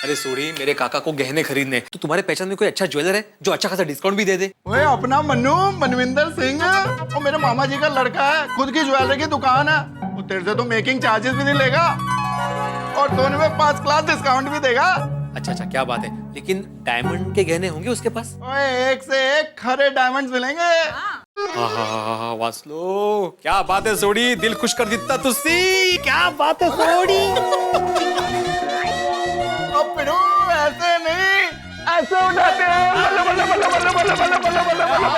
अरे सोड़ी, मेरे काका को गहने खरीदने, तो तुम्हारे पहचान में कोई अच्छा ज्वेलर है जो अच्छा खासा डिस्काउंट भी दे दे? ओए अपना मन्नू मनविंदर सिंह, वो मेरे मामा जी का लड़का है, खुद की ज्वेलरी की दुकान है। वो तेरे से तो मेकिंग चार्जेस भी नहीं लेगा और सोने में 5 क्लास डिस्काउंट भी देगा। अच्छा अच्छा, क्या बात है। लेकिन डायमंड के गहने होंगे उसके पास? ओए एक से एक खरे डायमंड्स मिलेंगे। वासलो, क्या बात है सोड़ी, दिल खुश कर देता तुझसी। क्या बात है सोड़ी। अब पिड़ू ऐसे नहीं, ऐसे उठाते हैं। बल्ले बल्ले बल्ले बल्ले बल्ले बल्ले बल्ले बल्ले बल्ले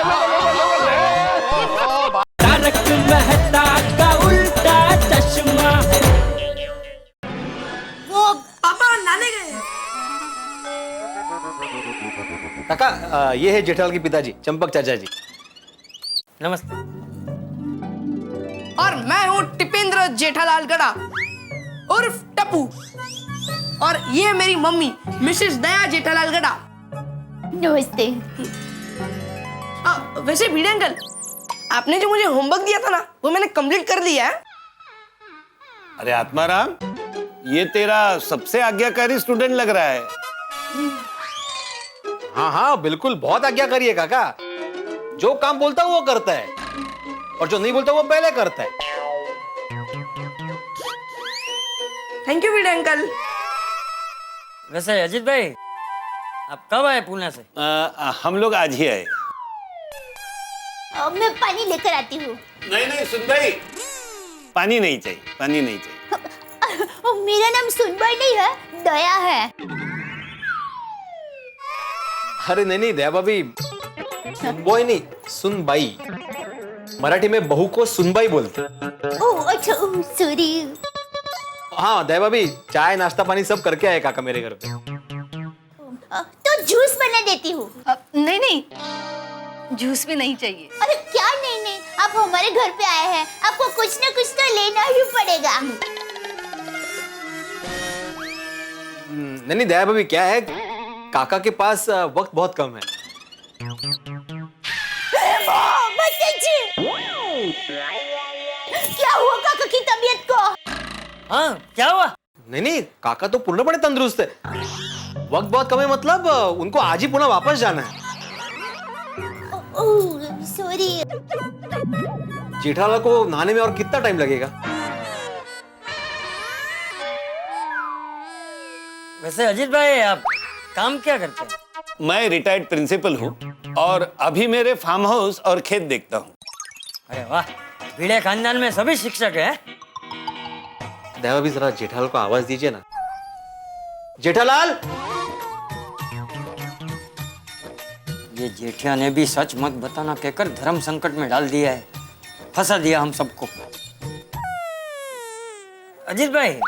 बल्ले। तारक मेहता का उल्टा चश्मा। वो पापा नाने गए। काका, ये है जेठालाल के पिताजी, चंपक चाचा जी। नमस्ते। और मैं हूँ टिपेंद्र जेठालाल गड़ा उर्फ टप्पू। और ये है मेरी मम्मी मिसेस दया जेठालाल गड़ा। नमस्ते। वैसे भिड़े अंकल, आपने जो मुझे होमवर्क दिया था ना, वो मैंने कंप्लीट कर दिया है। अरे आत्माराम, ये तेरा सबसे आज्ञाकारी स्टूडेंट लग रहा है। हाँ हाँ बिल्कुल, बहुत आज्ञाकारी है काका। जो काम बोलता है वो करता है, और जो नहीं बोलता वो पहले करता है। Thank you Bhide uncle. वैसे अजीत भाई, आप कब आए पुणे से? हम लोग आज ही आए। मैं पानी लेकर आती हूँ। नहीं नहीं सुन भाई, पानी नहीं चाहिए, पानी नहीं चाहिए। मेरा नाम सुनबाई नहीं है, दया है। अरे नहीं नहीं दया भाभी, सुनबॉय नहीं, सुनबाई। मराठी में बहू को सुनबाई बोलते। ओह अच्छा, सॉरी। हाँ दया भाभी, चाय नाश्ता पानी सब करके आए काका मेरे घर पे। तो जूस बना देती हूँ। नहीं नहीं, जूस भी नहीं चाहिए। अरे क्या नहीं नहीं, आप हमारे घर पे आए हैं, आपको कुछ ना कुछ तो लेना ही पड़ेगा। नहीं नहीं दया भाभी, क्या है, काका के पास वक्त बहुत कम है। क्या हुआ काका की तबीयत को? हाँ, क्या हुआ? नहीं नहीं, काका तो पूर्णपणे तंदुरुस्त है। वक्त बहुत कम है मतलब उनको आज ही पुनः वापस जाना है। Oh sorry. जेठालाल को नहाने में और कितना टाइम लगेगा? वैसे अजीत भाई, आप काम क्या करते हैं? मैं रिटायर्ड प्रिंसिपल हूँ और अभी मेरे फार्म हाउस और खेत देखता हूँ। अरे वाह, भिड़े खानदान में सभी शिक्षक हैं। दया भाभी, जरा जेठालाल को आवाज दीजिए ना। जेठालाल! ये जेठिया ने भी सच मत बताना कहकर धर्म संकट में डाल दिया है, फंसा दिया हम सबको। अजीत भाई,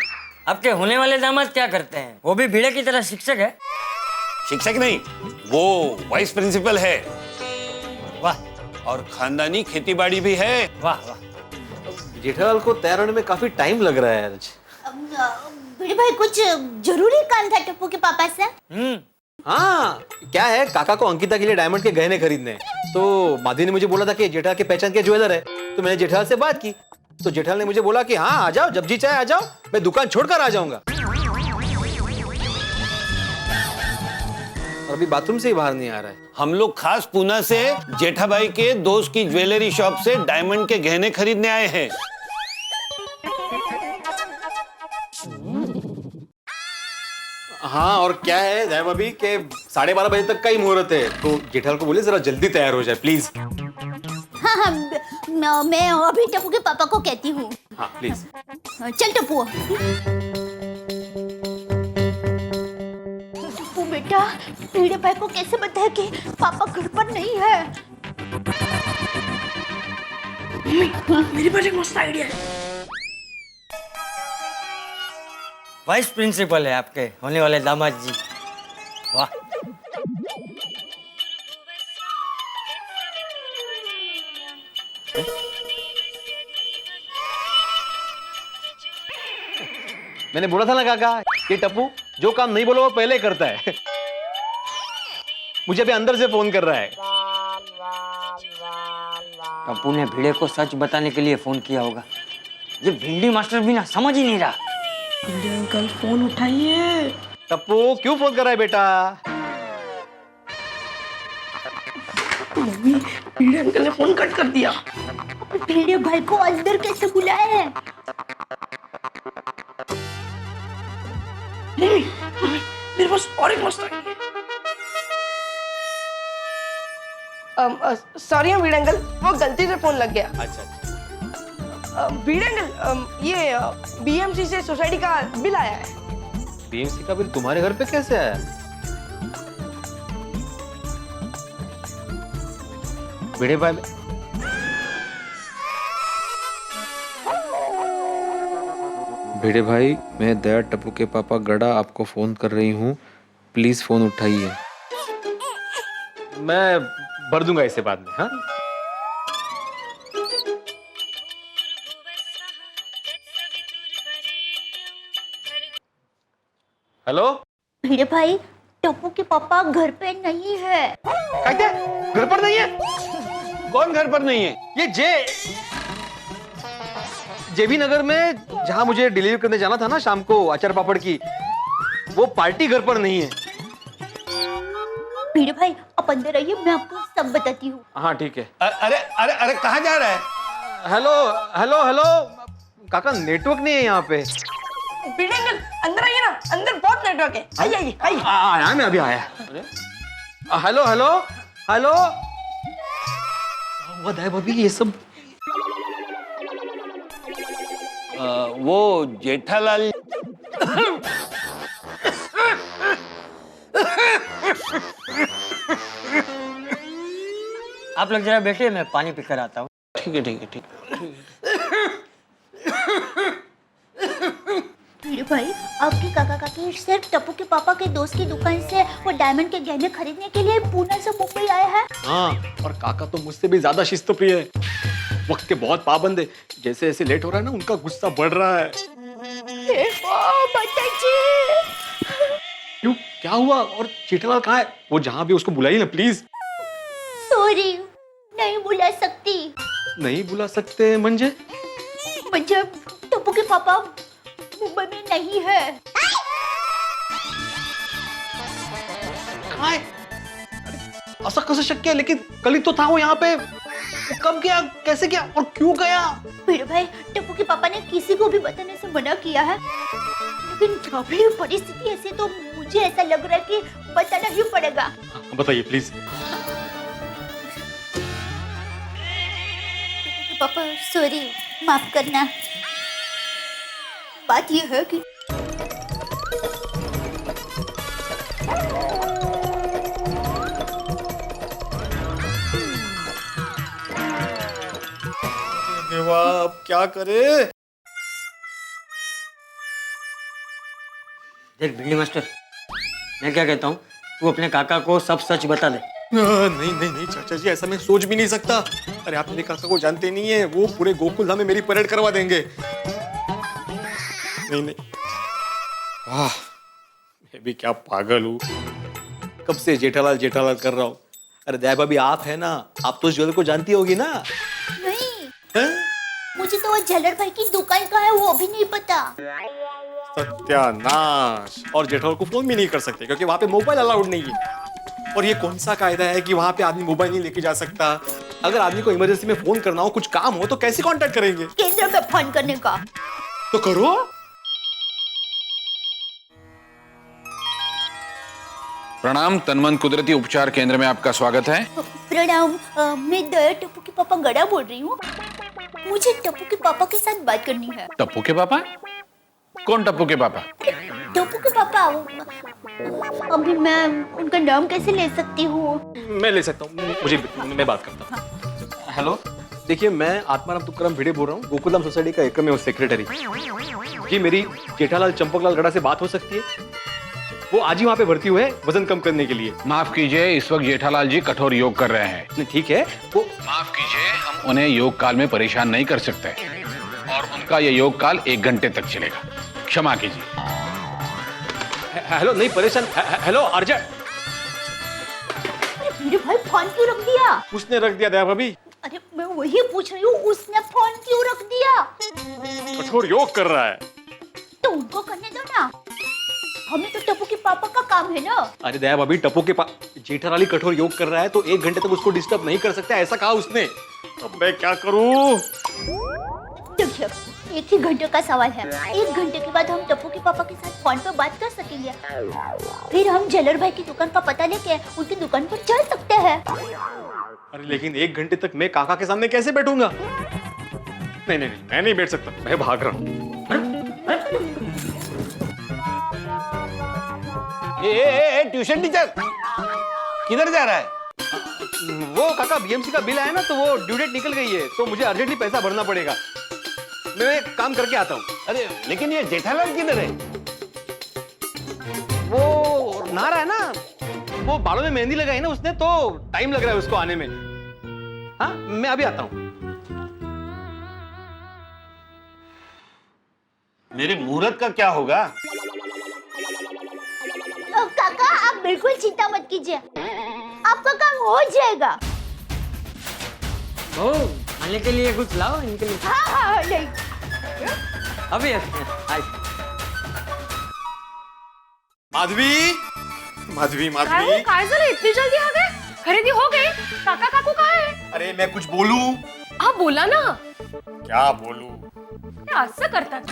आपके होने वाले दामाद क्या करते हैं? वो भी भिड़े की तरह शिक्षक है? शिक्षक नहीं, वो वाइस प्रिंसिपल है। वाह, और खानदानी खेतीबाड़ी भी है। वाह वाह। जेठालाल को तैयार होने में काफी टाइम लग रहा है आज। बड़े भाई, कुछ जरूरी काम था टप्पू के पापा से? हाँ, क्या है, काका को अंकिता के लिए डायमंड के गहने खरीदने हैं। तो माधवी ने मुझे बोला था कि जेठालाल के पहचान के ज्वेलर है, तो मैंने जेठालाल से बात की। तो जेठालाल ने मुझे बोला कि हाँ आ जाओ, जब जी चाहे आ जाओ, मैं दुकान छोड़कर आ जाऊंगा। और अभी बाथरूम से ही बाहर नहीं आ रहा है। हम लोग खास पूना से जेठाबाई के दोस्त की ज्वेलरी शॉप से डायमंड के गहने खरीदने आए हैं। हाँ, और क्या है दया भाभी के 12:30 बजे तक का ही मुहूर्त है, तो जेठालाल को बोले जरा जल्दी तैयार हो जाए प्लीज। हाँ हाँ, मैं अभी टप्पू के पापा को कहती हूँ। हाँ प्लीज। चल टप्पू। टप्पू बेटा, भिड़े भाई को कैसे बताया कि पापा घर पर नहीं है? मेरे पास एक मस्त आइडिया है। वाइस प्रिंसिपल है आपके होने वाले दामाद जी। वाह। मैंने बोला था ना काका, ये टप्पू जो काम नहीं बोला वो पहले करता है। मुझे अभी अंदर से फोन कर रहा है। टप्पू ने भिड़े को सच बताने के लिए फोन किया होगा। ये भिंडी मास्टर भी ना समझ ही नहीं रहा। भिड़े अंकल फोन उठाइए। टप्पू क्यों फोन कर रहा है बेटा? मम्मी भिड़े अंकल ने फोन कट कर दिया। भिड़े भाई को अंदर कैसे बुलाया है? नहीं मम्मी, मेरे पास और एक मस्त आइडिया है। सॉरी भिड़े अंकल, वो गलती से फोन लग गया। अच्छा भिड़े अंकल, ये बीएमसी से सोसाइटी का बिल आया है। बीएमसी का बिल तुम्हारे घर पे कैसे आया? भिड़े भाई भिड़े भाई, मैं दया टप्पू के पापा गड़ा आपको फोन कर रही हूँ, प्लीज फोन उठाइए। मैं भर दूंगा इसे बाद में। हाँ हेलो। भिड़े भाई, टप्पू के पापा घर पे नहीं है। क्या घर पर नहीं है? कौन घर पर नहीं है? ये जेबी नगर में जहां मुझे डिलीवरी करने जाना था ना शाम को अचार पापड़ की, वो पार्टी घर पर नहीं है। भिड़े भाई आप अंदर आइए, मैं आपको सब बताती हूँ। हाँ ठीक है। अरे अरे अरे कहाँ जा रहा है? हेलो हेलो हेलो काका, नेटवर्क नहीं है यहाँ पे। भिड़े अंकल अंदर आइए ना, अंदर बहुत नेटवर्क है। आइए आइए आइए। आया, मैं अभी आया। हेलो हेलो हेलो, क्या है भाभी ये सब? वो जेठालाल आप लोग जरा बैठिए, मैं पानी पीकर आता हूँ। ठीक है ठीक है ठीक है। भिड़े भाई, आपके काका काकी सिर्फ टप्पू के पापा के दोस्त की दुकान से वो डायमंड के गहने खरीदने के लिए पूना से मुंबई आए हैं। हाँ, और काका तो मुझसे भी ज्यादा शिस्त प्रिय है, वक्त के बहुत पाबंद है। जैसे जैसे लेट हो रहा है ना, उनका गुस्सा बढ़ रहा है। क्यों, क्या हुआ? और जेठालाल कहाँ है? वो जहाँ भी उसको बुलाइए ना प्लीज। सॉरी, नहीं बुला सकती। नहीं बुला सकते म्हणजे? मतलब टप्पू के पापा मुंबई में नहीं है। कहाँ है? ऐसा कैसे शक्य है? लेकिन कल ही तो था वो यहाँ पे। वो कब गया, कैसे गया और क्यों गया? भिड़े भाई, टप्पू के पापा ने किसी को भी बताने से मना किया है, लेकिन अभी परिस्थिति ऐसी तो मुझे ऐसा लग रहा है कि बताना ही पड़ेगा। बताइए प्लीज। पापा सॉरी, माफ करना। बात यह है कि देवा, अब क्या करे? देख भिंडी मास्टर, मैं क्या कहता हूँ, तू अपने काका को सब सच बता दे। नहीं नहीं नहीं चाचा जी, ऐसा मैं सोच भी नहीं सकता। अरे आप मेरे काका को जानते नहीं है, वो पूरे गोकुल धाम में मेरी परेड करवा देंगे। नहीं नहीं, वाह, मैं भी क्या पागल हूँ, कब से जेठालाल जेठालाल कर रहा हूँ। अरे दया भाभी आप है ना, आप तो उस ज्वेलर को जानती होगी ना? नहीं, हैं? मुझे तो वो झल्लर भाई की दुकान का है वो भी नहीं पता। सत्यानाश। और जेठालाल को फोन भी नहीं कर सकते क्योंकि वहां पे मोबाइल अलाउड नहीं है। और ये कौन सा कायदा है कि वहां पे आदमी मोबाइल नहीं लेके जा सकता? अगर आदमी को इमरजेंसी में फोन करना हो, कुछ काम हो, तो कैसे कांटेक्ट करेंगे? केंद्र में फोन करने का। तो करो। प्रणाम, तनमन कुदरती उपचार केंद्र में आपका स्वागत है। प्रणाम, मैं दया टप्पू के पापा गड़ा बोल रही हूँ। मुझे टप्पू के पापा के साथ बात करनी है। टप्पू के पापा? कौन टप्पू के पापा? टप्पू के पापा, अभी मैं उनका नाम कैसे ले सकती हूँ? मैं ले सकता हूँ, मैं बात करता हूँ। हेलो, देखिए मैं आत्माराम तुकाराम भिड़े बोल रहा हूँ, गोकुलधाम सोसाइटी का एकम सेक्रेटरी। जी मेरी जेठालाल चंपकलाल गड़ा से बात हो सकती है? वो आज ही वहाँ पे भर्ती हुए हैं वजन कम करने के लिए। माफ कीजिए, इस वक्त जेठालाल जी कठोर योग कर रहे हैं। ठीक है, वो माफ कीजिए, हम उन्हें योग काल में परेशान नहीं कर सकते और उनका ये योग काल 1 घंटे तक चलेगा। क्षमा कीजिए। हेलो, नहीं परेशान। हेलो अर्जय। मेरे भाई फोन क्यों रख दिया? उसने रख दिया दया भाभी। अरे मैं वही पूछ रही हूँ, उसने फोन क्यों रख दिया? कठोर योग कर रहा है। तो उनको करने दो ना। हमें तो टप्पू के पापा का काम है ना। अरे दया भाभी, टप्पू के पास जेठालाल कठोर योग कर रहा है तो 1 घंटे तक उसको डिस्टर्ब नहीं कर सकते, ऐसा कहा उसने। अब मैं क्या करूं? देखिए, 1 ही घंटे का सवाल है। 1 घंटे के बाद हम टप्पू के पापा के साथ फोन पर बात कर सकेंगे। फिर हम जेलर भाई की दुकान का पता लेके उनकी दुकान पर चल सकते हैं। अरे लेकिन 1 घंटे तक मैं काका के सामने कैसे बैठूंगा? नहीं नहीं नहीं, मैं नहीं बैठ सकता, मैं भाग रहा हूँ। ट्यूशन टीचर किधर जा रहा है? वो काका बीएमसी का बिल आया ना, तो वो ड्यू डेट निकल गई है, तो मुझे अर्जेंटली पैसा भरना पड़ेगा। मैं एक काम करके आता हूँ। अरे लेकिन ये जेठालाल किधर है? वो नहा रहा है ना, वो बालों में मेहंदी लगाई ना उसने, तो टाइम लग रहा है उसको आने में। हाँ, मैं अभी आता हूँ। मेरे मुहूर्त का क्या होगा? काका आप बिल्कुल चिंता मत कीजिए, आपका काम हो जाएगा। ओ, खाने के लिए कुछ लाओ इनके लिए। हाँ, नहीं। अभी माधवी, माधवी, काय माधवी। हो, काय झालं इतनी जल्दी आ गए? खरेदी हो गई? काका काकू कहाँ है? अरे मैं कुछ बोलूं? हाँ बोला ना। क्या बोलूं? हे असं करतात।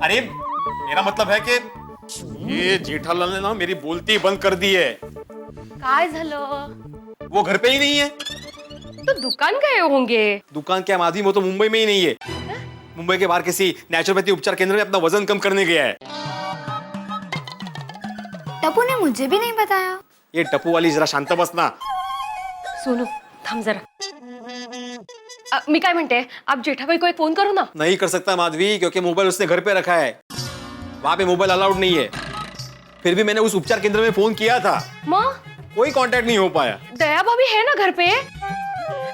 अरे मेरा मतलब है कि ये जेठालाल ने ना मेरी बोलती बंद कर दी है। काय झालं? वो घर पे ही नहीं है। तो दुकान गए होंगे। दुकान क्या माधवी, वो तो मुंबई में ही नहीं है। मुंबई के बाहर किसी नेचुरोपैथी उपचार केंद्र में अपना वजन कम करने गया है। टप्पू ने मुझे भी नहीं बताया। ये टप्पू वाली जरा शांत बसना। सोनू थांब जरा। मी काय म्हणते, आप जेठाबाई को एक फोन करो ना। नहीं कर सकता माधवी, क्योंकि मोबाइल उसने घर पे रखा है, वहां पे मोबाइल अलाउड नहीं है। फिर भी मैंने उस उपचार केंद्र में फोन किया था, माँ कोई कांटेक्ट नहीं हो पाया। दया भाभी है ना घर पे,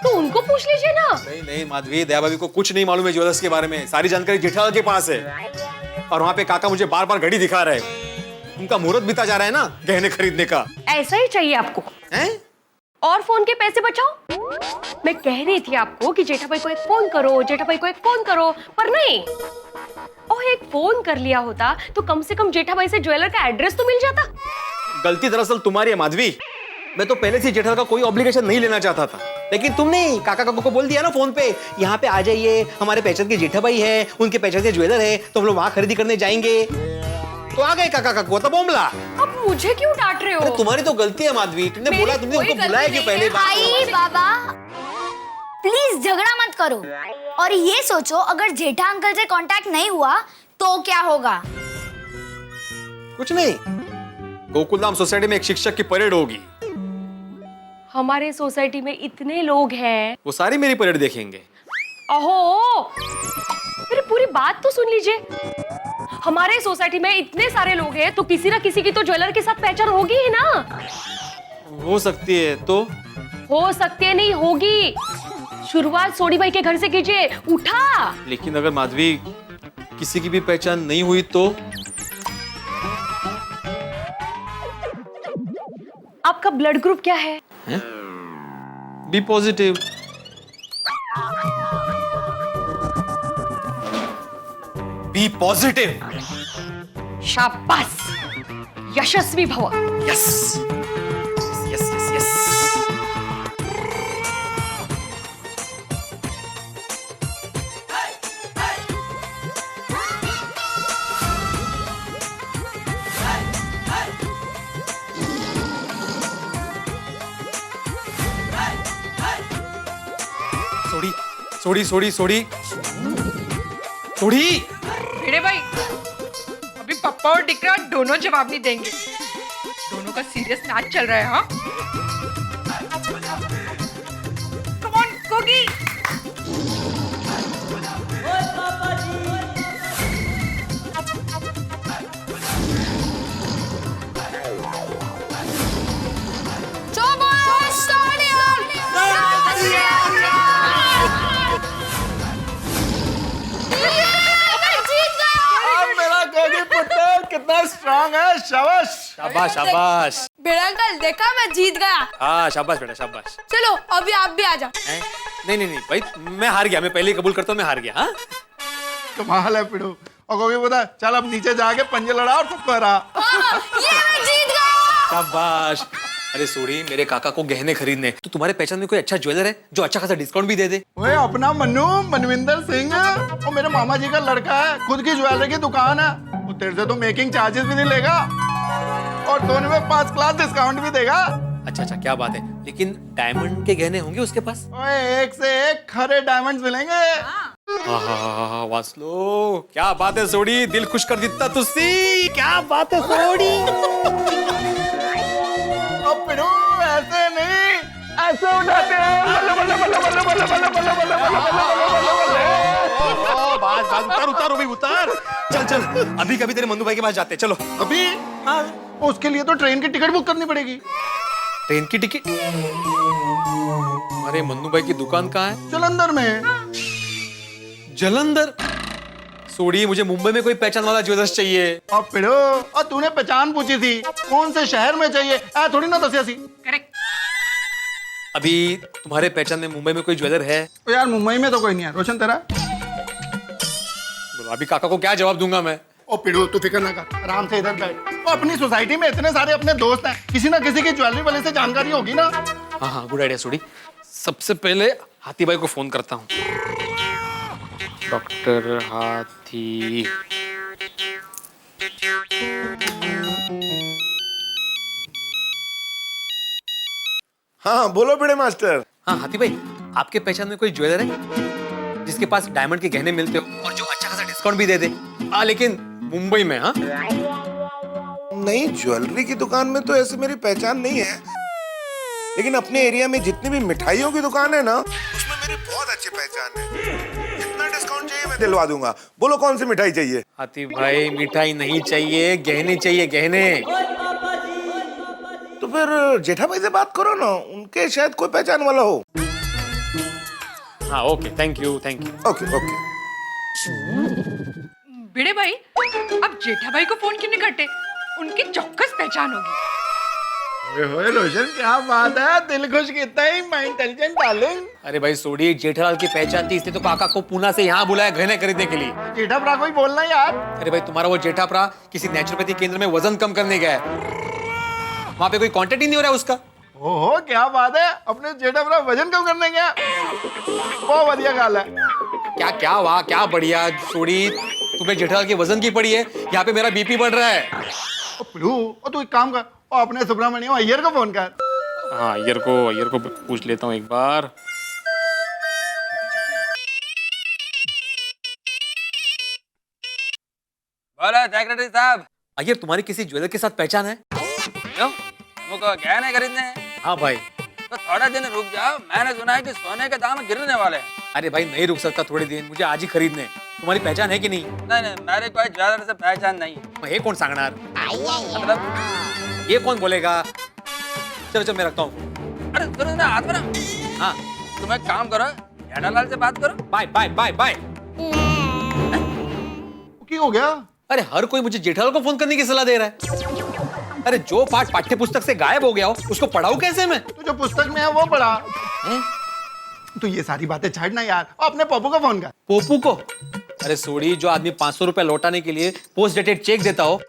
तो उनको पूछ लीजिए ना। नहीं नहीं माधवी, दया भाभी को कुछ नहीं मालूम है ज्वेलर्स के बारे में, सारी जानकारी जेठालाल के पास है। और वहां पे काका मुझे बार बार घड़ी दिखा रहे हैं, उनका मुहूर्त बीता जा रहा है ना गहने खरीदने का। ऐसा ही चाहिए आपको हैं? और फोन के पैसे बचाओ। मैं कह रही थी आपको कि जेठाबाई को एक फोन करो, जेठाबाई को एक फोन करो, पर नहीं। और एक फोन कर लिया होता तो कम से कम जेठाबाई से ज्वेलर का एड्रेस तो मिल जाता। गलती दरअसल तुम्हारी है माधवी, मैं तो पहले से जेठालाल का कोई ऑब्लिगेशन नहीं लेना चाहता था, लेकिन तुमने काका काकू को बोल दिया ना फोन पे, यहाँ पे आ जाइए, हमारे पहचान के जेठाबाई है, उनके पहचान के ज्वेलर है, तो हम लोग वहां खरीदी करने जाएंगे। तो आ गए काका काकू, तो बोमला। अब मुझे क्यों डांट रहे हो? तुम्हारी तो गलती है माधवी, तुमने मेरी बोला, तुमने कोई उनको बुलाया गलती कि पहले नहीं है। आई बाबा, प्लीज झगड़ा मत करो और ये सोचो अगर जेठा अंकल से कांटेक्ट नहीं हुआ तो क्या होगा। कुछ नहीं, गोकुलधाम सोसाइटी में एक शिक्षक की परेड होगी, हमारे सोसाइटी में इतने लोग हैं। वो सारी मेरी परेड देखेंगे। अहो, मेरी पूरी बात तो सुन लीजिए। हमारे सोसाइटी में इतने सारे लोग हैं, तो किसी ना किसी की तो ज्वेलर के साथ पहचान होगी ही ना। हो सकती है, तो हो सकती है, नहीं होगी। शुरुआत सोडी भाई के घर से कीजिए, उठा। लेकिन अगर माधवी किसी की भी पहचान नहीं हुई तो? आपका ब्लड ग्रुप क्या है? B positive. B positive. शाबाश, यशस्वी भव। Yes yes yes yes. Sodhi Sodhi Sodhi Sodhi Sodhi. Bhide भाई, अभी पप्पा और डिकरा दोनों जवाब नहीं देंगे। दोनों का सीरियस मैच चल रहा है। हाँ, कम ऑन कोगी। कितना स्ट्रांग है, शाबाश शाबाश शाबाश। बेड़ा अंकल देखा, मैं जीत गया। हाँ शाबाश बेटा शाबाश। चलो अभी आप भी आ जाओ। नहीं नहीं नहीं भाई, मैं हार गया, मैं पहले ही कबूल करता हूँ, मैं हार गया। हाँ कमाल है पिड़ो, और कहोगे पता है, चल अब नीचे जाके पंजे लड़ा और सबको हरा। ये मैं जीत गया। शाबाश। अरे सोड़ी, मेरे काका को गहने खरीदने, तो तुम्हारे पहचान में कोई अच्छा ज्वेलर है जो अच्छा खासा डिस्काउंट भी दे दे? ओए अपना मन्नू मनविंदर सिंह, वो मेरे मामा जी का लड़का है, खुद की ज्वेलरी की दुकान है। वो तेरे से तो मेकिंग चार्जेस भी नहीं लेगा और सोने में 5 क्लास डिस्काउंट भी देगा। अच्छा, क्या बात है। लेकिन डायमंड के गहने होंगे उसके पास? ओए एक से एक खरे डायमंड्स मिलेंगे। वासलो, क्या बात है सोड़ी, दिल खुश कर देता तुझसी। क्या बात है सोड़ी। अब पिड़ू ऐसे नहीं, ऐसे उठाते हैं। बल्ले बल्ले बल्ले बल्ले बल्ले बल्ले बल्ले बल्ले बल्ले। उतार भाई उतार। चल अभी कभी तेरे मन्नू भाई के पास जाते, चलो। अभी? हाँ। उसके लिए तो ट्रेन की टिकट बुक करनी पड़ेगी। ट्रेन की टिकट? अरे मन्नू भाई की दुकान कहाँ है? जलंधर में। जलंधर? सोड़ी, मुझे मुंबई में कोई पहचान वाला ज्वेलर्स चाहिए। अब पिड़ो, और तूने पहचान पूछी थी कौन से शहर में चाहिए, थोड़ी ना दसिया सी। करेक्ट। अभी तुम्हारे पहचान में मुंबई में कोई ज्वेलर है? तो यार मुंबई में तो कोई नहीं है। रोशन तेरा? बोलो, अभी काका को क्या जवाब दूंगा मैं? ओ पिड़ो, तू फिक्र ना कर, आराम से इधर बैठ। वो अपनी सोसाइटी में इतने सारे अपने दोस्त हैं, किसी ना किसी की ज्वेलरी वाले से जानकारी होगी ना। हाँ, गुड आइडिया सोड़ी। सबसे पहले हाथी भाई को फोन करता हूँ। डॉक्टर हाथी। हाँ बोलो बड़े मास्टर। हाँ हाथी भाई, आपके पहचान में कोई ज्वेलर है जिसके पास डायमंड के गहने मिलते हो और जो अच्छा खासा डिस्काउंट भी दे दे? लेकिन मुंबई में। हाँ नहीं, ज्वेलरी की दुकान में तो ऐसे मेरी पहचान नहीं है, लेकिन अपने एरिया में जितनी भी मिठाइयों की दुकान है ना, उसमें मेरी बहुत अच्छी पहचान है। जितना डिस्काउंट चाहिए मैं दिलवा दूंगा। बोलो कौन सी मिठाई चाहिए? हाथी भाई, मिठाई नहीं चाहिए, गहने चाहिए, गहने। तो फिर जेठा भाई से बात करो ना, उनके शायद कोई पहचान वाला हो। हाँ ओके, थैंक यू। ओके। भिड़े भाई, अब जेठा भाई को फोन क्यों नहीं करते? उनकी चौकस पहचान होगी। ओए रोशन, क्या बात है, दिल खुश कितना ही, माय इंटेलिजेंट डार्लिंग। अरे भाई सोड़ी, जेठालाल की पहचान थी, इसने तो काका को पुणे से यहाँ बुलाया गहने खरीदने के लिए। जेठा भरा को ही बोलना यार। अरे भाई, तुम्हारा वो जेठा भरा किसी नेचुरोपैथी केंद्र में वजन कम करने गया है, वहाँ पे कोई कांटेक्ट ही नहीं हो रहा है उसका। ओहो, क्या बात है, अपने जेठा भरा वजन कम करने गया। बहुत बढ़िया गाल है। क्या वाह, क्या बढ़िया। सोड़ी, तुम्हें जेठालाल के वजन की पड़ी है, यहाँ पे मेरा बीपी बढ़ रहा है। तू एक काम कर, अपने सुब्रमण्यम अय्यर को फोन कर। हाँ, अय्यर को पूछ लेता हूँ एक बार। बोलो सेक्रेटरी साहब। अय्यर, तुम्हारी किसी ज्वेलर के साथ पहचान है? क्यों, तुमको गहने खरीदने हैं? हाँ भाई। तो थोड़ा दिन रुक जाओ, मैंने सुना है कि सोने के दाम गिरने वाले हैं। अरे भाई, नहीं रुक सकता थोड़े दिन, मुझे आज ही खरीदने। तुम्हारी पहचान है कि नहीं? नहीं, मेरे कोई ज्वेलर से पहचान नहीं है। ये कौन सांगनार? मतलब ये कौन बोलेगा? चलो मैं रखता हूँ। अरे सुनो ना, हाथ में ना। हाँ, तुम एक काम करो, जेठालाल से बात करो। बाय। क्या हो गया? अरे हर कोई मुझे जेठालाल को फोन करने की सलाह दे रहा है। अरे जो पाठ पाठ्य पुस्तक से गायब हो गया हो, उसको पढ़ाऊं कैसे मैं? तो जो पुस्तक में है वो पढ़ा। तो ये सारी बातें छाड़ना यार, अपने पप्पू को फोन कर। पोपू को? अरे सोड़ी, जो आदमी 500 रुपए लौटाने के लिए पोस्ट डेटेड चेक देता हो,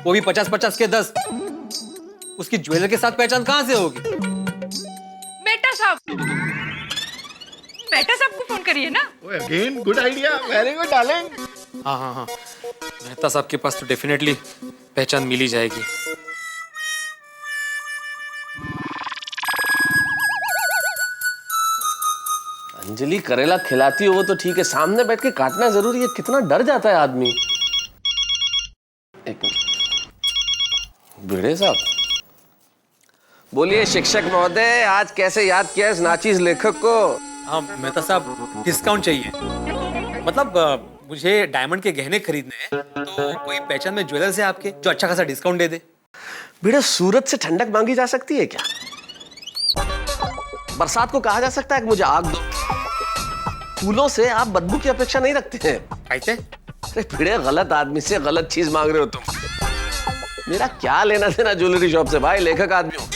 वो भी 50-50 के 10, उसकी ज्वेलर के साथ पहचान कहां से होगी? मेहता साहब को फोन करिए ना। Again good idea, very good darling. हाँ, मेहता साहब के पास तो डेफिनेटली पहचान मिल ही जाएगी। अंजलि, करेला खिलाती हो वो तो ठीक है, सामने बैठ के काटना जरूरी है, कितना डर जाता है आदमी। एक भिड़े साहब, बोलिए शिक्षक महोदय, आज कैसे याद किया इस नाचीज लेखक को? हाँ मेहता साहब, डिस्काउंट चाहिए। मतलब मुझे डायमंड के गहने खरीदने हैं, तो कोई पहचान में ज्वेलर है आपके जो अच्छा खासा डिस्काउंट दे दे? भिड़े, सूरज से ठंडक मांगी जा सकती है क्या? बरसात को कहा जा सकता है कि मुझे आग दो। फूलों से आप बदबू की अपेक्षा नहीं रखते हैं। कैसे? अरे भिड़े, गलत आदमी से गलत चीज मांग रहे हो तुम। मेरा क्या लेना देना ज्वेलरी शॉप से भाई, लेखक आदमी हूं।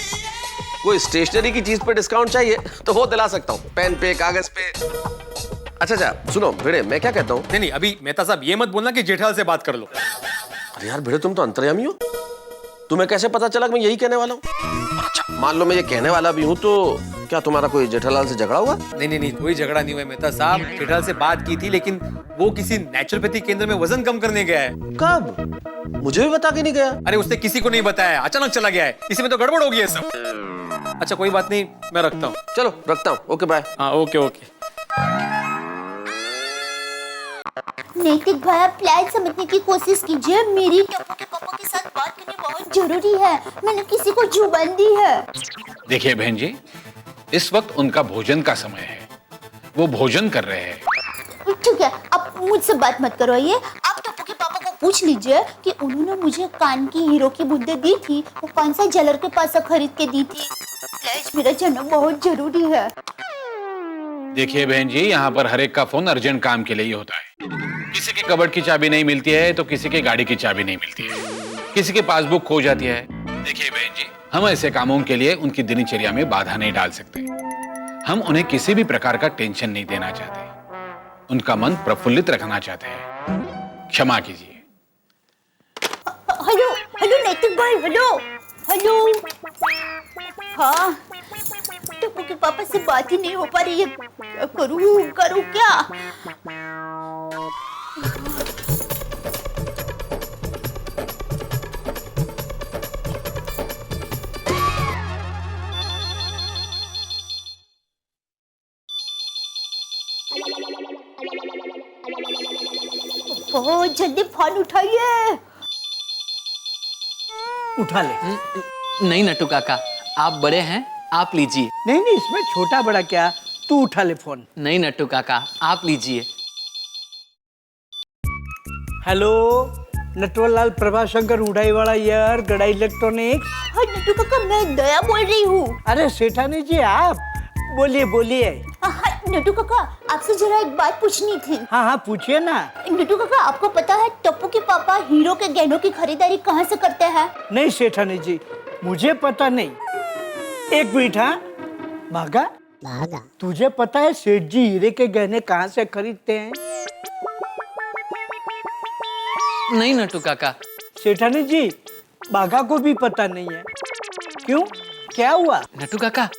कोई स्टेशनरी की चीज पे डिस्काउंट चाहिए तो वो दिला सकता हूँ, पेन पे, कागज पे। अच्छा अच्छा सुनो भिड़े, मैं क्या कहता हूँ, नहीं नहीं, अभी मेहता साहब ये मत बोलना कि जेठालाल से बात कर लो। अरे यार भिड़े तुम तो अंतर्यामी हो, तुम्हें कैसे पता चला कि मैं यही कहने वाला हूँ? और अच्छा मान लो मैं ये कहने वाला भी हूँ तो क्या तुम्हारा कोई जेठालाल से झगड़ा हुआ? नहीं नहीं नहीं, कोई झगड़ा नहीं हुआ मेहता साहब। जेठालाल से बात की थी, लेकिन वो किसी नेचुरोपैथी केंद्र में वजन कम करने गया है। कब? मुझे भी बता के नहीं गया। अरे उसने किसी को नहीं बताया, अचानक चला गया है, इसमें तो गड़बड़ हो गई है सब। अच्छा कोई बात नहीं, मैं रखता हूँ। चलो रखता हूँ, ओके बाय। हाँ ओके ओके। नैतिक भाई, आप प्लान समझने की कोशिश कीजिए। मेरी टप्पू के पापा के साथ बात करनी बहुत जरूरी है। मैंने किसी को जुबान दी है। देखिए बहन जी, इस वक्त उनका भोजन का समय है, वो भोजन कर रहे हैं। ठीक है, आप मुझसे बात मत करवाइए। आप टप्पू के पापा को पूछ लीजिए कि उन्होंने मुझे कान की हीरो की बूंदें दी थी, वो कौन सा ज्वेलर के पास से खरीद के दी थी। प्लीज मेरा जाना बहुत जरूरी है। देखिए बहन जी, यहाँ पर हर एक का फोन अर्जेंट काम के लिए ही होता है। किसी के कबर्ड की चाबी नहीं मिलती है तो किसी के गाड़ी की चाबी नहीं मिलती है, किसी की पासबुक खो जाती है। देखिए बहन जी, हम ऐसे कामों के लिए उनकी दिनचर्या में बाधा नहीं डाल सकते। हम उन्हें किसी भी प्रकार का टेंशन नहीं देना चाहते, उनका मन प्रफुल्लित रखना चाहते हैं। क्षमा कीजिए। हेलो हेलो नैतिक भाई, हेलो हेलो। हाँ, टप्पू के पापा से बात ही नहीं हो पा रही है। क्या करूँ क्या? बहुत जल्दी फोन उठाइए। उठा ले। नहीं नट्टू काका, आप बड़े हैं, आप लीजिए। नहीं नहीं, इसमें छोटा बड़ा क्या, तू उठा ले फोन। नहीं नट्टू काका, आप लीजिए। हेलो, नटवरलाल प्रभाशंकर उड़ाईवाड़ा यार, गड़ा इलेक्ट्रॉनिक्स। हाँ नट्टू काका, मैं दया बोल रही हूँ। अरे सेठानी जी आप बोलिए बोलिए। हाँ नट्टू काका, आपसे जरा एक बात पूछनी थी। हाँ हाँ पूछिए ना। नट्टू काका, आपको पता है टप्पू के पापा हीरो के गहनों की खरीदारी कहाँ से करते हैं? नहीं सेठानी जी, मुझे पता नहीं। एक मिनट। हाँ भागा, तुझे पता है सेठ जी हीरे के गहने कहाँ से खरीदते हैं? नहीं नट्टू काका। सेठानी जी, बाघा को भी पता नहीं है। क्यों, क्या हुआ? नट्टू काका,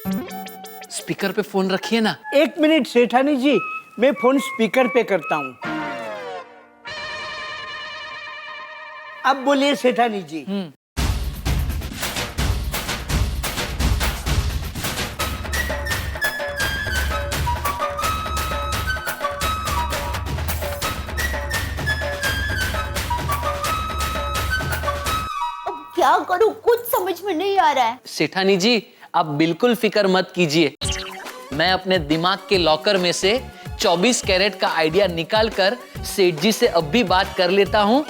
स्पीकर पे फोन रखिए ना। एक मिनट सेठानी जी, मैं फोन स्पीकर पे करता हूँ। अब बोलिए सेठानी जी। क्या करूं, कुछ समझ में नहीं आ रहा है। सेठानी जी, आप बिल्कुल फिक्र मत कीजिए। मैं अपने दिमाग के लॉकर में से 24 कैरेट का आइडिया निकाल कर सेठ जी से अब भी बात कर लेता हूँ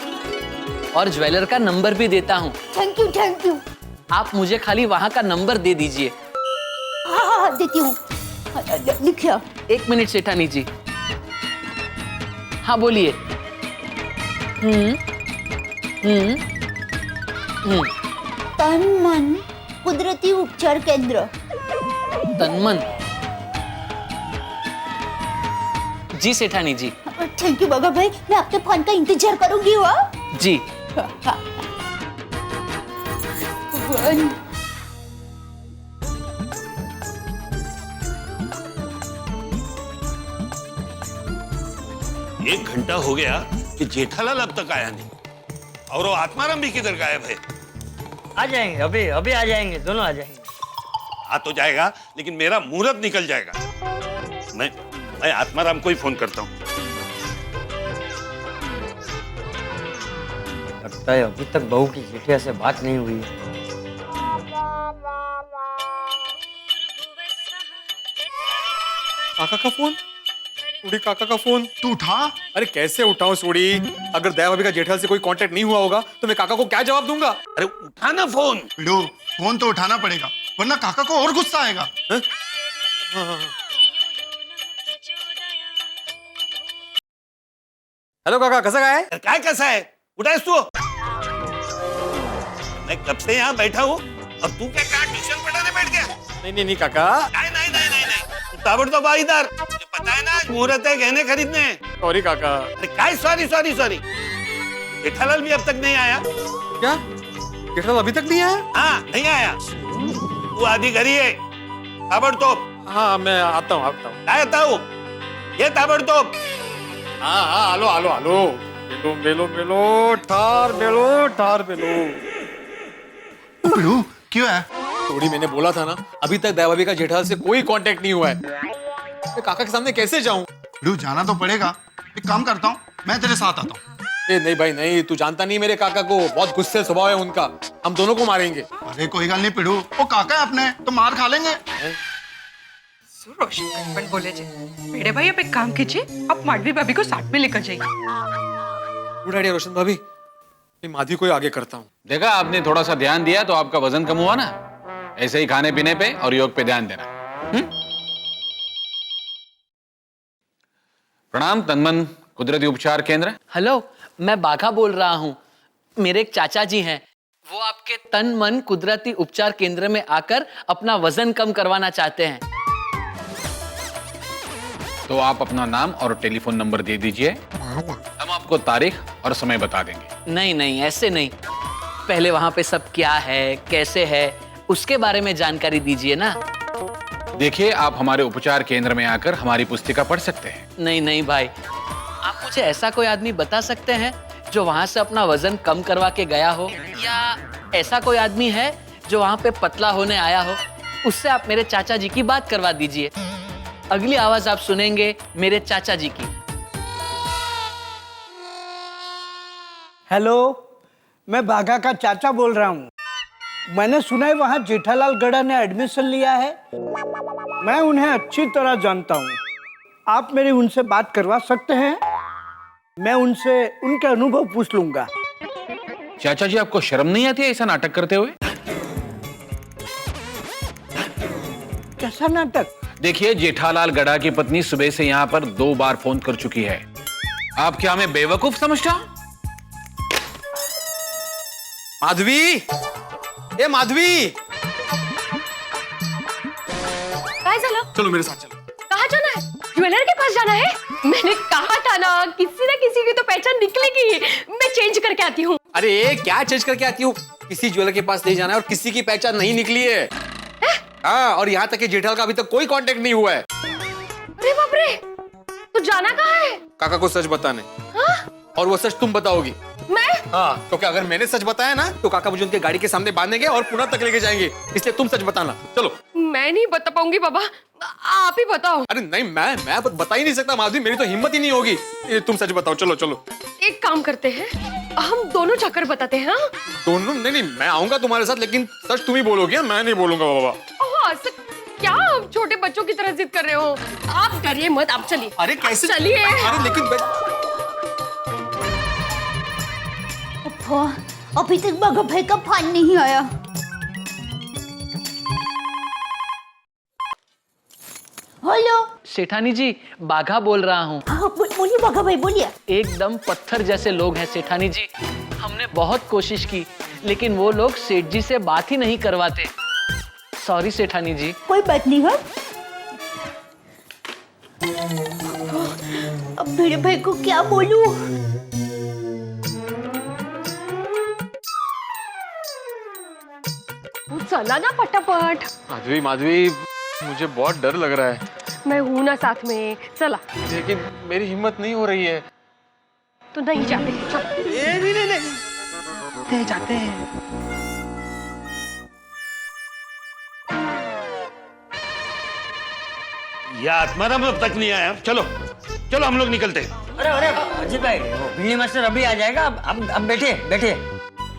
और ज्वेलर का नंबर भी देता हूँ। Thank you thank you. आप मुझे खाली वहाँ का नंबर दे दीजिए। हाँ देती हूँ, लिखिए। एक मिनट सेठानी जी। हाँ बोलिए। तन मन कुदरती उपचार केंद्र। तनमन? जी सेठानी जी। थैंक यू बाबा भाई, मैं आपके फोन का इंतजार करूंगी। हुआ जी। एक घंटा हो गया कि जेठालाल अब तक आया नहीं, और वो आत्माराम भी किधर गायब है? आ जाएंगे, अभी अभी आ जाएंगे, दोनों आ जाएंगे। आ तो जाएगा, लेकिन मेरा मुहूर्त निकल जाएगा। मैं आत्माराम को ही फोन करता हूँ। लगता है अभी तक बहू की जेठिया से बात नहीं हुई है। काका का फोन, सूड़ी काका का फोन। तू उठा। अरे कैसे उठाऊं सूड़ी? अगर दया भाभी का जेठालाल से कोई कांटेक्ट नहीं हुआ होगा तो मैं काका को क्या जवाब दूंगा? अरे उठाना फोन। भिड़ो, फोन तो उठाना पड़ेगा, वरना काका को और गुस्सा आएगा। हेलो काका, कसा काय? काय कैसा है? उठाएस तू? मैं कब से यहाँ बैठा हूँ और तू क्या कहा ट्यूशन पढ़ाने बैठ गया? नहीं नहीं नहीं काका। नहीं नहीं नहीं नहीं नहीं, ताबड़तोब आ इधर। मुझे पता है ना आज मुहूर्त है गहने खरीदने। सॉरी काका। अरे काय सॉरी सॉरी सॉरी, जेठालाल भी अब तक नहीं आया। क्या जेठालाल अभी तक नहीं आया? हाँ नहीं आया। तू आधी घरी है, ताबड़तोब। हाँ मैं आता हूँ काय आता हूँ, ये ताबड़तोब। हाँ हाँ आलो आलो आलो, बेलो बेलो बेलो, ठार बेलो। पिड़ू क्यों है? थोड़ी मैंने बोला था ना, अभी तक दया भाभी का जेठालाल से कोई कांटेक्ट नहीं हुआ है। मैं काका के सामने कैसे जाऊं? पिड़ू जाना तो पड़ेगा। एक काम करता हूँ, मैं तेरे साथ आता हूँ। नहीं भाई नहीं, तू जानता नहीं मेरे काका को, बहुत गुस्से स्वभाव है उनका, हम दोनों को मारेंगे। अरे कोई गल नहीं पिड़ू, वो काका है अपने, तो मार खा लेंगे। रोशन कहीं बोले जे मेरे भाई, आप एक काम कीजिए, आप माधवी भाभी को साथ में लेकर जाइए। गुड आइडिया रोशन भाभी, मैं माधवी को ही आगे करता हूँ। देखा, आपने थोड़ा सा ध्यान दिया तो आपका वजन कम हुआ ना। ऐसे ही खाने पीने पे और योग पे ध्यान देना। प्रणाम, तनमन कुदरती उपचार केंद्र। हेलो, मैं बाघा बोल रहा हूँ। मेरे एक चाचा जी हैं, वो आपके तन मन कुदरती उपचार केंद्र में आकर अपना वजन कम करवाना चाहते हैं। तो आप अपना नाम और टेलीफोन नंबर दे दीजिए, हम आपको तारीख और समय बता देंगे। नहीं नहीं, ऐसे नहीं, पहले वहां पे सब क्या है कैसे है उसके बारे में जानकारी दीजिए ना। देखिए, आप हमारे उपचार केंद्र में आकर हमारी पुस्तिका पढ़ सकते हैं। नहीं नहीं भाई, आप मुझे ऐसा कोई आदमी बता सकते हैं जो वहां से अपना वजन कम करवा के गया हो, या ऐसा कोई आदमी है जो वहां पे पतला होने आया हो, उससे आप मेरे चाचा जी की बात करवा दीजिए। अगली आवाज आप सुनेंगे मेरे चाचा जी की। हेलो, मैं बाघा का चाचा बोल रहा हूँ। मैंने सुना है वहाँ जेठालाल गड़ा ने एडमिशन लिया है। मैं उन्हें अच्छी तरह जानता हूँ, आप मेरी उनसे बात करवा सकते हैं? मैं उनसे उनके अनुभव पूछ लूंगा। चाचा जी, आपको शर्म नहीं आती है ऐसा नाटक करते हुए? कैसा नाटक? देखिए, जेठालाल गड़ा की पत्नी सुबह से यहाँ पर 2 बार फोन कर चुकी है। आप क्या हमें बेवकूफ समझता? माधवी, ए माधवी, काय झालं? चलो मेरे साथ चलो। कहाँ जाना है? ज्वेलर के पास जाना है? मैंने कहा था ना, किसी न किसी की तो पहचान निकलेगी। मैं चेंज करके आती हूँ। अरे क्या चेंज करके आती हूँ? किसी ज्वेलर के पास नहीं जाना है और किसी की पहचान नहीं निकली है। हाँ, और यहाँ तक कि जेठालाल का अभी तक कोई कांटेक्ट नहीं हुआ है। अरे बाप रे, तो जाना कहाँ है? काका को सच बताने। और वो सच तुम बताओगी। मैं? हाँ, क्योंकि अगर मैंने सच बताया ना तो काका मुझे उनके गाड़ी के सामने बांधेंगे और पुणे तक लेके जाएंगे, इसलिए तुम सच बताना। चलो। मैं नहीं बता पाऊंगी बाबा, आप ही बताओ। अरे नहीं, मैं बता ही नहीं सकता माधवी, मेरी तो हिम्मत ही नहीं होगी। तुम सच बताओ, चलो चलो। एक काम करते हैं, हम दोनों जाकर बताते हैं। हाँ? दोनों? नहीं, मैं आऊंगा तुम्हारे साथ, लेकिन सच तुम ही बोलोगी, मैं नहीं बोलूंगा बाबा। क्या आप छोटे बच्चों की तरह जिद कर रहे हो? आप डरिए मत, आप चलिए। अरे कैसे? चलिए। अरे लेकिन अभी तक बाघा भाई का फोन नहीं आया। हेलो सेठानी जी, बाघा बोल रहा हूँ। बोलिए बाघा भाई, बोलिए। एकदम पत्थर जैसे लोग हैं सेठानी जी। हमने बहुत कोशिश की, लेकिन वो लोग सेठ जी से बात ही नहीं करवाते। सॉरी सेठानी जी। कोई बात नहीं है। अब मेरे भाई को क्या बोलूं? चला ना फटाफट। माधवी, मुझे बहुत डर लग रहा है। मैं हूं ना साथ में, चला। लेकिन मेरी हिम्मत नहीं हो रही है। तो नहीं जाते। नहीं जाते हैं। ये आत्माराम अब तक नहीं आया। चलो चलो, हम लोग निकलते हैं। अरे अरे अजीत भाई, बिल्ली मास्टर अभी आ जाएगा। अब बैठिए बैठिए।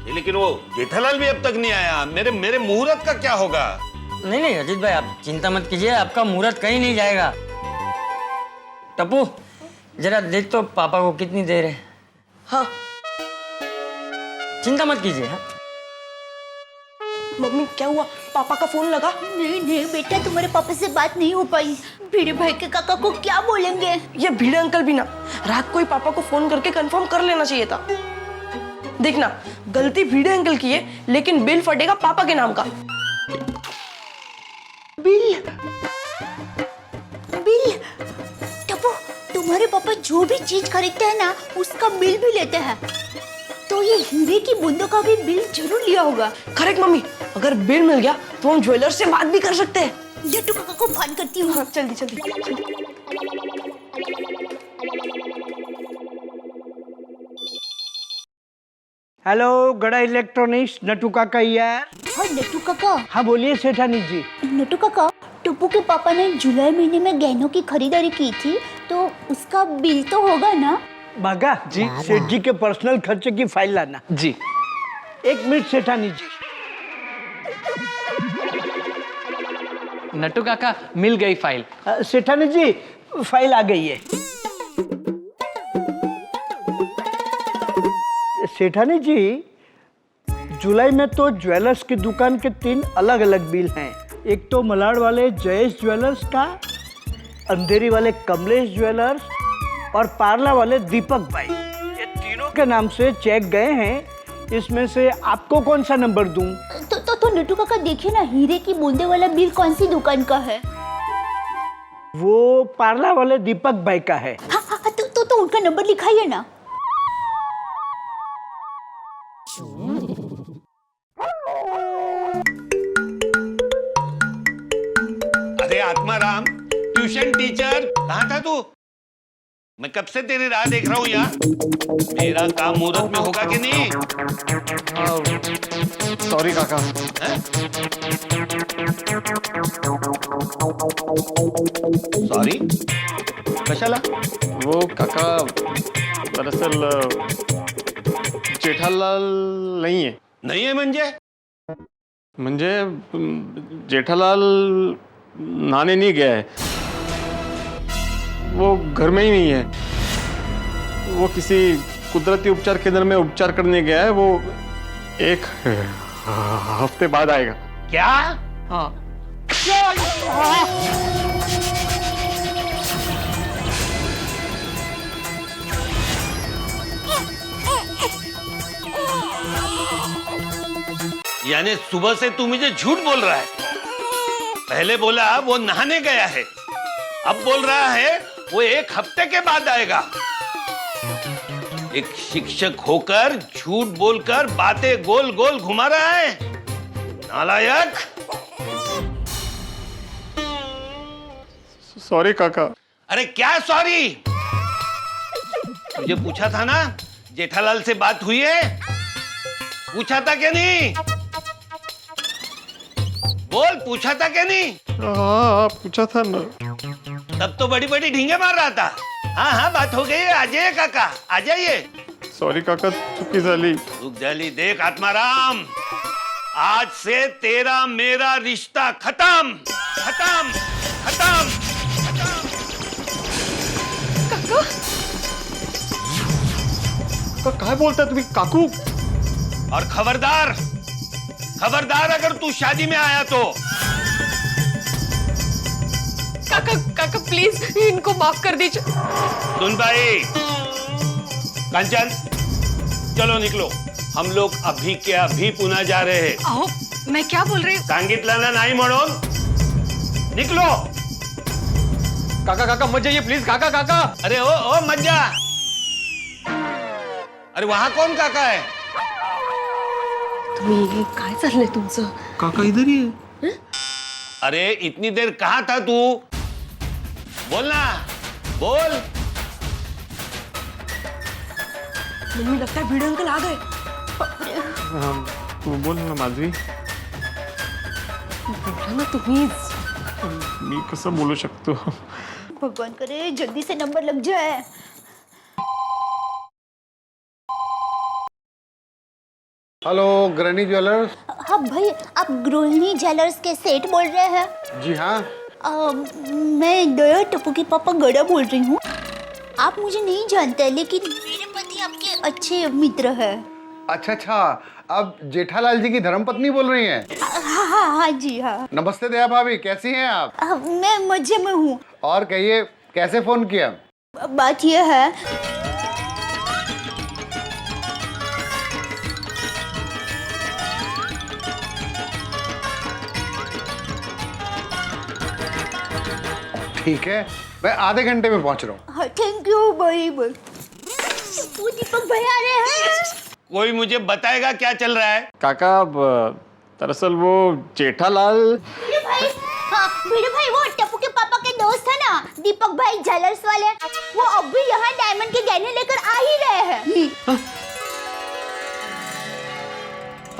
लेकिन वो जेठालाल भी अब तक नहीं आया। मेरे मुहूर्त का क्या होगा? नहीं नहीं अजीत भाई, आप चिंता मत कीजिए, आपका मुहूर्त कहीं नहीं जाएगा। टप्पू, जरा देख तो पापा को कितनी देर है। हाँ। चिंता मत कीजिए। हाँ? मम्मी क्या हुआ? पापा का फोन लगा? नहीं बेटा, तुम्हारे पापा से बात नहीं हो पाई। भिड़े भाई के काका को क्या बोलेंगे? ये भिड़े अंकल भी ना, रात को ही पापा को फोन करके कंफर्म कर लेना चाहिए था। देखना, गलती भिड़े अंकल की है, लेकिन बिल फटेगा पापा के नाम का। बिल? टप्पू, तुम्हारे पापा जो भी चीज खरीदते हैं ना उसका बिल भी लेते हैं, तो ये हीरे की बूंदों का भी बिल जरूर लिया होगा। करेक्ट मम्मी, अगर बिल मिल गया तो हम ज्वेलर से बात भी कर सकते हैं। जट्टू काका को फोन करती हूँ। हाँ, जल्दी जल्दी। हेलो गड़ा इलेक्ट्रॉनिक्स, नटू काका यार। हाँ नट्टू काका। हाँ बोलिए सेठानी जी। नट्टू काका, टप्पू के पापा ने जुलाई महीने में गहनों की खरीदारी की थी, तो उसका बिल तो होगा ना? बागा जी, सेठ जी के पर्सनल खर्चे की फाइल लाना। जी। 1 मिनट सेठानी जी। नट्टू काका मिल गई फाइल। सेठानी जी फाइल आ गई है। सेठानी जी, जुलाई में तो ज्वेलर्स की दुकान के 3 अलग अलग बिल हैं। एक तो मलाड वाले जयेश ज्वेलर्स का, अंधेरी वाले कमलेश ज्वेलर्स और पार्ला वाले दीपक भाई, ये तीनों के नाम से चेक गए हैं। इसमें से आपको कौन सा नंबर दूं? तो नट्टू काका देखिए ना, हीरे की बूंदे वाला बिल कौन सी दुकान का है? वो पार्ला वाले दीपक भाई का है। हाँ, तो उनका नंबर लिखाइए ना। अरे आत्माराम, ट्यूशन टीचर कहाँ था तू? मैं कब से तेरी राह देख रहा हूँ यार। मेरा काम मुहूर्त में होगा कि नहीं? सॉरी काका। सॉरी कशाला? वो काका दरअसल जेठालाल नहीं है। नहीं है म्हणजे जेठालाल नहाने नहीं गया है, वो घर में ही नहीं है। वो किसी कुदरती उपचार केंद्र में उपचार करने गया है। वो 1 हफ्ते बाद आएगा। क्या? हाँ। यानी सुबह से तू मुझे झूठ बोल रहा है। पहले बोला वो नहाने गया है, अब बोल रहा है वो 1 हफ्ते के बाद आएगा। एक शिक्षक होकर झूठ बोलकर बातें गोल गोल घुमा रहा है, नालायक। सॉरी काका। अरे क्या सॉरी? तुझे पूछा था ना जेठालाल से बात हुई है? पूछा था क्या नहीं? बोल, पूछा था क्या नहीं? हाँ पूछा था ना। तब तो बड़ी बड़ी ढींगे मार रहा था। हाँ हाँ बात हो गई है, आ जाइए काका, आ जाइए। सॉरी काका, चुकी झाली। रुक जाली। देख आत्माराम, आज से तेरा मेरा रिश्ता खत्म खत्म खत्म। काका काय बोलताय तुम्ही काकू? और खबरदार खबरदार, अगर तू शादी में आया तो। काका काका प्लीज इनको माफ कर दीजिए। सुन भाई, कंचन चलो निकलो, हम लोग अभी के अभी पुणे जा रहे हैं। अहो मैं क्या बोल रही हूँ? सांगितलं ना नाही म्हणून निकलो। काका काका मत जाइए प्लीज। काका काका। अरे ओ मत जा। अरे वहां कौन काका है? तुम्ही काय चाललंय तुमचं? काका इधर ही है। अरे इतनी देर कहाँ था तू? बोल ना, बोल। मम्मी लगता है भिड़े अंकल आ गए। तू बोल ना माधवी। बोला ना तुम्हीच। मी कसं बोलू शकतो? भगवान करे जल्दी से नंबर लग जाए। हेलो गृहिणी ज्वेलर्स। हाँ भाई, आप गृहिणी ज्वेलर्स के सेठ बोल रहे हैं? जी हाँ। मैं दया टप्पू के पापा गड़ा बोल रही हूँ। आप मुझे नहीं जानते, लेकिन मेरे पति आपके अच्छे मित्र हैं। अच्छा, अब जेठालाल जी की धर्मपत्नी बोल रही हैं? हाँ जी हाँ। नमस्ते दया भाभी, कैसी हैं आप? मैं मजे में हूँ। और कहिए, कैसे फोन किया? बात यह है, ठीक है, मैं आधे घंटे में पहुंच रहा हूँ। हाँ, थैंक यू भाई। वो दीपक भाई आ रहे हैं। कोई मुझे बताएगा क्या चल रहा है? काका दरअसल वो जेठालाल। भिड़े भाई, हाँ भिड़े भाई, वो टप्पू के पापा के दोस्त है ना दीपक भाई ज्वेलर्स वाले, वो अब भी यहाँ डायमंड के गहने लेकर आ ही रहे हैं।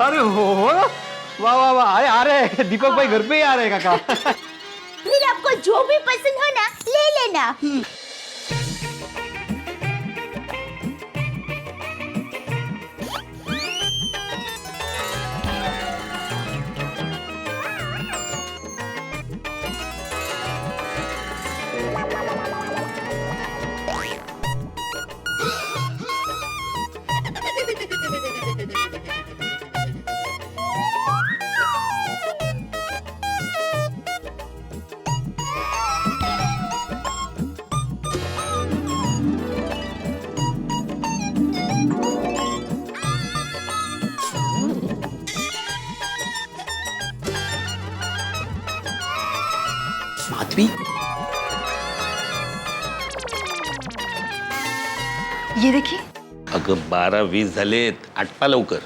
अरे हो वाह वाह वाह, आ रहे हैं दीपक भाई, घर पे ही आ रहे हैं काका। फिर आपको जो भी पसंद हो ना ले लेना। माधवी, ये देखिए। अगं 12-20 झालेत, आटपा लवकर.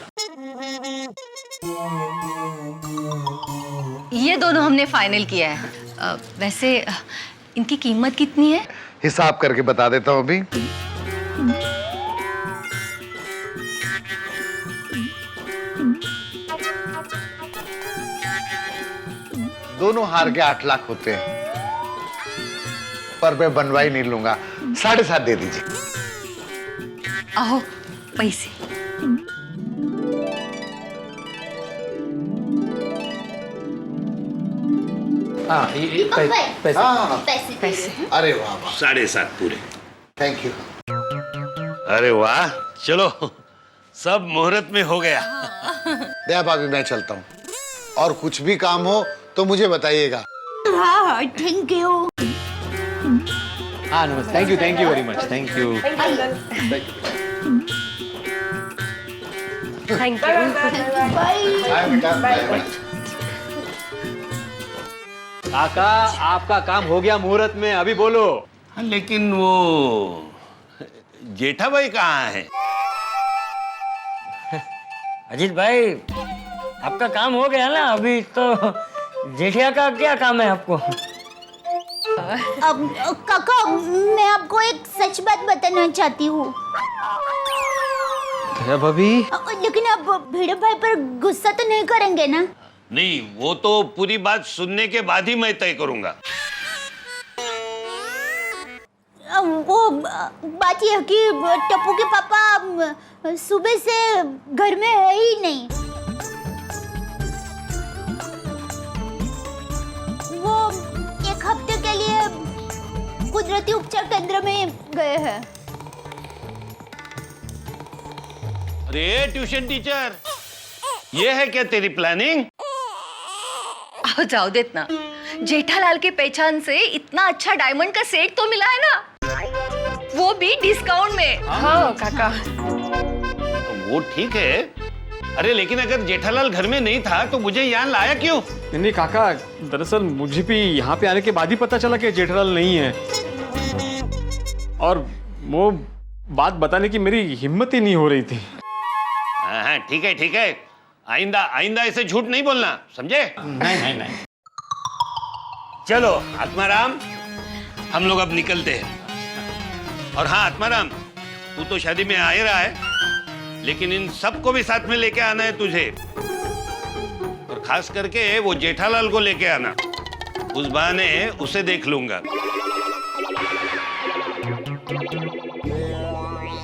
ये दोनों हमने फाइनल किया है। वैसे इनकी कीमत कितनी है? हिसाब करके बता देता हूँ अभी। दोनों हार के 8 लाख होते हैं, पर मैं बनवा ही नहीं लूंगा। 7.5 दे दीजिए। आओ पैसे। हाँ ये पैसे। हाँ, पैसे। अरे वाह वाह, 7.5 पूरे. Thank you. अरे वाह, चलो सब मुहूर्त में हो गया. दया भाभी, मैं चलता हूँ, और कुछ भी काम हो तो मुझे बताइएगा। हाँ थैंक यू। हाँ नमस्ते, thank you very much, thank you. Thank you. काका आपका काम हो गया मुहूर्त में, अभी बोलो। हाँ, लेकिन वो जेठा भाई कहाँ है? अजीत भाई, आपका काम हो गया ना, अभी तो जेठिया का क्या काम है आपको? अब काका, मैं आपको एक सच बात बताना चाहती हूँ। भाभी, लेकिन अब भिड़े भाई पर गुस्सा तो नहीं करेंगे ना? नहीं, वो तो पूरी बात सुनने के बाद ही मैं तय करूंगा. वो बात यह है कि टप्पू के पापा सुबह से घर में है ही नहीं। वो 1 हफ्ते के लिए कुदरती उपचार केंद्र में गए हैं। अरे ट्यूशन टीचर, ये है क्या तेरी प्लानिंग? आओ जाओ देत ना, जेठालाल के पहचान से इतना अच्छा डायमंड का सेट तो मिला है ना, वो भी डिस्काउंट में। हाँ काका, वो ठीक है. अरे लेकिन अगर जेठालाल घर में नहीं था तो मुझे यहाँ लाया क्यों? नहीं काका, दरअसल मुझे भी यहाँ पे आने के बाद ही पता चला कि जेठालाल नहीं है, और वो बात बताने की मेरी हिम्मत ही नहीं हो रही थी. हाँ ठीक है ठीक है, आइंदा ऐसे झूठ नहीं बोलना, समझे? नहीं। चलो आत्माराम, हम लोग अब निकलते हैं. और हाँ आत्माराम, तू तो शादी में आ ही रहा है, लेकिन इन सबको भी साथ में लेके आना है तुझे, और खास करके वो जेठालाल को लेके आना. उस बहाने उसे देख लूंगा.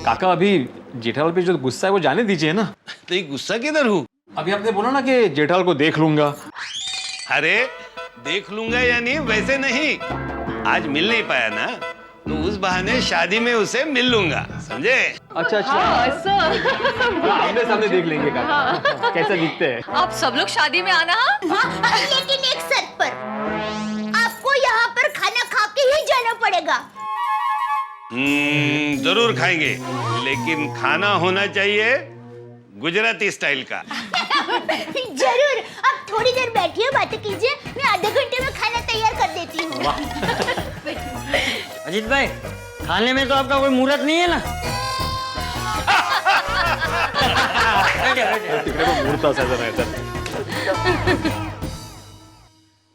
काका, अभी जेठालाल पे जो गुस्सा है वो जाने दीजिए ना. तो ये गुस्सा किधर हूँ? अभी आपने बोला ना कि जेठालाल को देख लूंगा. अरे देख लूंगा या नहीं वैसे नहीं, आज मिल नहीं पाया ना, तो उस बहाने शादी में उसे मिल लूंगा, समझे? अच्छा आमने सामने देख लेंगे काका, कैसा दिखते हैं. आप सब लोग शादी में आना। हाँ, लेकिन एक शर्त पर, आपको यहाँ पर खाना खा के ही जाना पड़ेगा। जरूर खाएंगे, लेकिन खाना होना चाहिए गुजराती स्टाइल का. जरूर, आप थोड़ी देर बैठिए, बातें कीजिए, मैं आधे घंटे में खाना तैयार कर देती हूँ. अजीत भाई, खाने में तो आपका कोई मुहूर्त नहीं है ना? तिकडे पण मुहूर्त असायचा नाही तर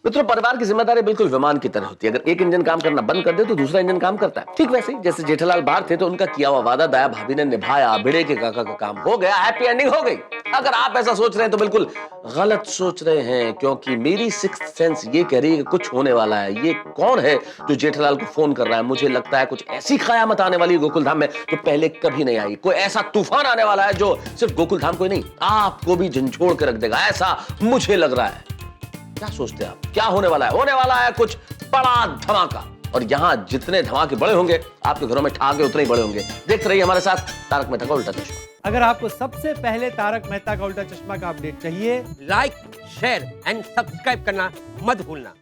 मित्रों, परिवार की जिम्मेदारी बिल्कुल विमान की तरह होती है। अगर एक इंजन काम करना बंद कर दे तो दूसरा इंजन काम करता है। ठीक वैसे ही जैसे जेठालाल बाहर थे तो उनका किया हुआ वादा दया भाभी ने निभाया, भिड़े के काका का काम हो गया, हैप्पी एंडिंग हो गई। अगर आप ऐसा सोच रहे हैं तो बिल्कुल गलत सोच रहे हैं, क्योंकि मेरी सिक्स्थ सेंस ये कह रही है कि कुछ होने वाला है। ये कौन है जो जेठालाल को फोन कर रहा है? मुझे लगता है कुछ ऐसी कयामत आने वाली है गोकुलधाम में जो पहले कभी नहीं आई। कोई ऐसा तूफान आने वाला है जो सिर्फ गोकुलधाम को ही नहीं, आपको भी झंझोड़ के रख देगा, ऐसा मुझे लग रहा है। क्या सोचते हैं आप, क्या होने वाला है? होने वाला है कुछ बड़ा धमाका, और यहाँ जितने धमाके बड़े होंगे आपके घरों में ठहाके उतने ही बड़े होंगे। देखते रहिए हमारे साथ तारक मेहता का उल्टा चश्मा। अगर आपको सबसे पहले तारक मेहता का उल्टा चश्मा का अपडेट चाहिए, लाइक, शेयर एंड सब्सक्राइब करना मत भूलना।